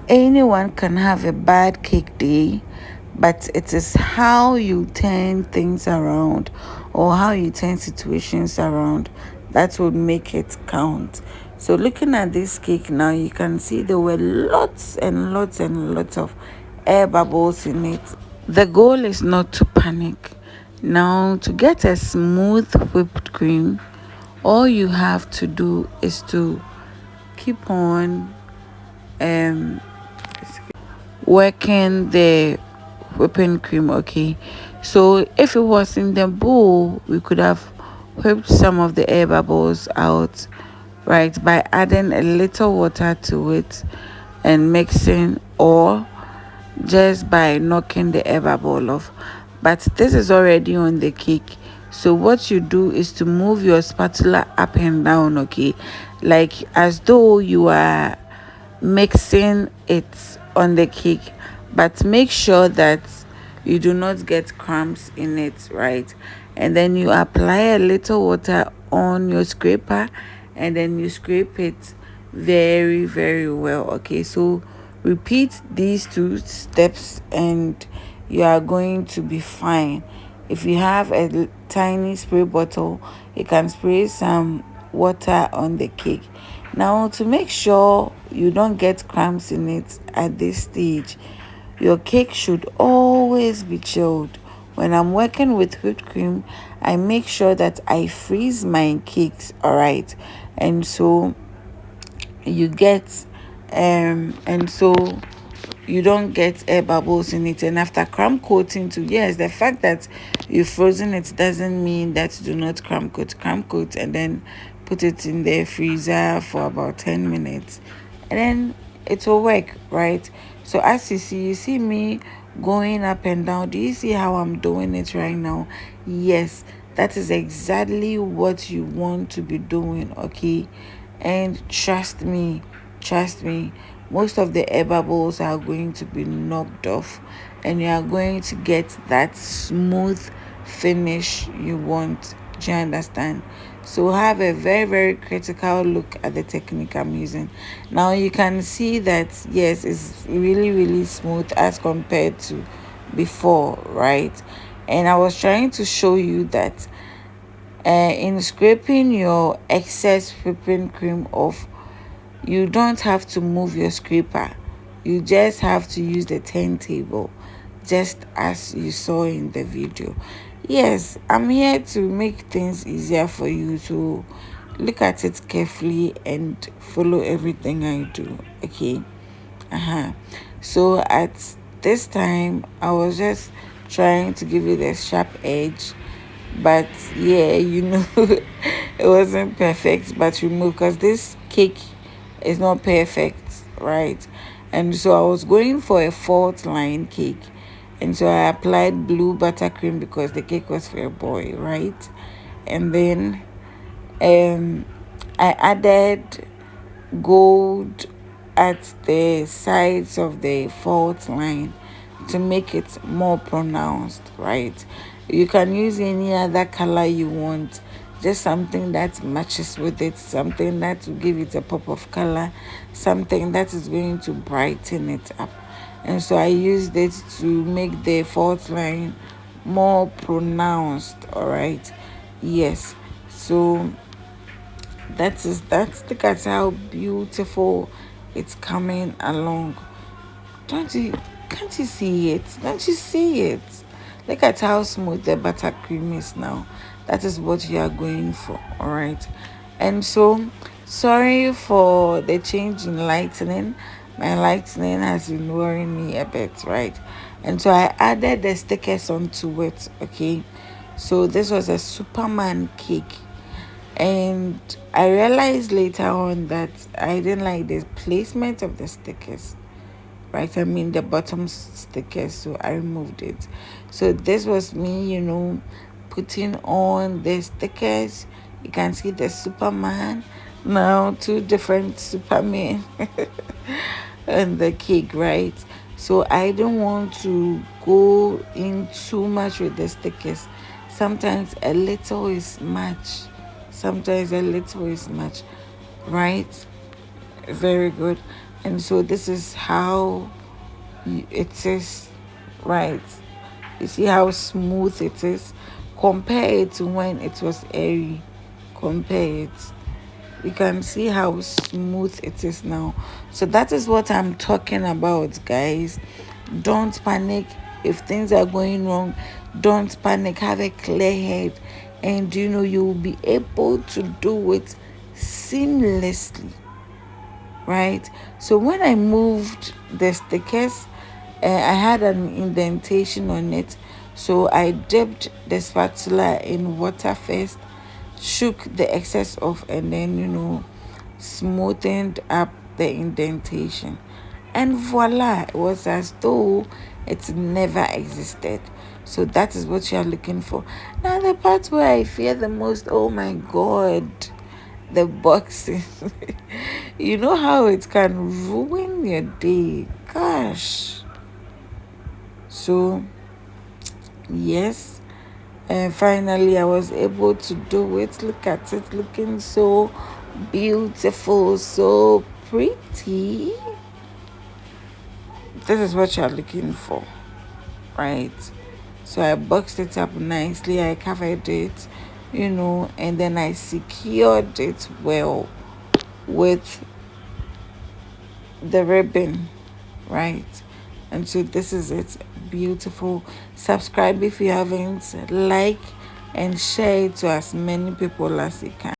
Anyone can have a bad cake day, but it is how you turn things around or how you turn situations around that would make it count. So, looking at this cake now, you can see there were lots and lots and lots of air bubbles in it. The goal is not to panic. Now, to get a smooth whipped cream, all you have to do is to keep on um working the whipping cream. Okay, so if it was in the bowl, we could have whipped some of the air bubbles out, right, by adding a little water to it and mixing, or just by knocking the air bubble off. But this is already on the cake, so what you do is to move your spatula up and down, okay, like as though you are mixing it on the cake, but make sure that you do not get crumbs in it, right? And then you apply a little water on your scraper, and then you scrape it very very well. Okay, so repeat these two steps and you are going to be fine. If you have a tiny spray bottle, you can spray some water on the cake. Now, to make sure you don't get crumbs in it at this stage, your cake should always be chilled. When I'm working with whipped cream, I make sure that I freeze my cakes, all right? And so you get and so you don't get air bubbles in it. And after crumb coating too, yes, the fact that you've frozen it doesn't mean that you do not crumb coat and then put it in the freezer for about 10 minutes, and then it will work, right? So as you see me going up and down. Do you see how I'm doing it right now? Yes, that is exactly what you want to be doing, okay? And trust me, most of the air bubbles are going to be knocked off and you are going to get that smooth finish you want. Do you understand? So have a very very critical look at the technique I'm using. Now you can see that yes, it's really really smooth as compared to before, right? And I was trying to show you that in scraping your excess whipping cream off, you don't have to move your scraper. You just have to use the turntable, just as you saw in the video. Yes, I'm here to make things easier for you to look at it carefully and follow everything I do. Okay. So at this time, I was just trying to give you the sharp edge, but yeah, it wasn't perfect. But remove, because this cake is not perfect, right? And so I was going for a fault line cake, and so I applied blue buttercream because the cake was for a boy, right? And then um I added gold at the sides of the fault line to make it more pronounced, right? You can use any other color you want, just something that matches with it, something that will give it a pop of color, something that is going to brighten it up. And so I used it to make the fault line more pronounced, all right? Yes. So that's look at how beautiful it's coming along. Don't you Can't you see it? Don't you see it? Look at how smooth the buttercream is now. That is what you are going for, all right? And so sorry for the change in lightning. My lightning has been worrying me a bit, right? And so I added the stickers onto it, okay? So this was a Superman cake, and I realized later on that I didn't like the placement of the stickers, right? I mean the bottom stickers, so I removed it. So this was me, putting on the stickers. You can see the Superman now, two different Supermen and the cake, right? So I don't want to go in too much with the stickers. Sometimes a little is much, sometimes a little is much, right? Very good. And so this is how it is, right? You see how smooth it is. Compare it to when it was airy. Compare it. You can see how smooth it is now. So that is what I'm talking about, guys. Don't panic if things are going wrong. Don't panic. Have a clear head, and you will be able to do it seamlessly, right? So when I moved the stickers, I had an indentation on it. So I dipped the spatula in water first, shook the excess off, and then smoothened up the indentation. And voila, it was as though it never existed. So that is what you are looking for. Now the part where I fear the most, oh my god, the boxing. You know how it can ruin your day. Gosh. So yes, and finally I was able to do it. Look at it, looking so beautiful, so pretty. This is what you're looking for, right? So I boxed it up nicely, I covered it, and then I secured it well with the ribbon, right? And so this is it. Beautiful. Subscribe if you haven't, like and share it to as many people as you can.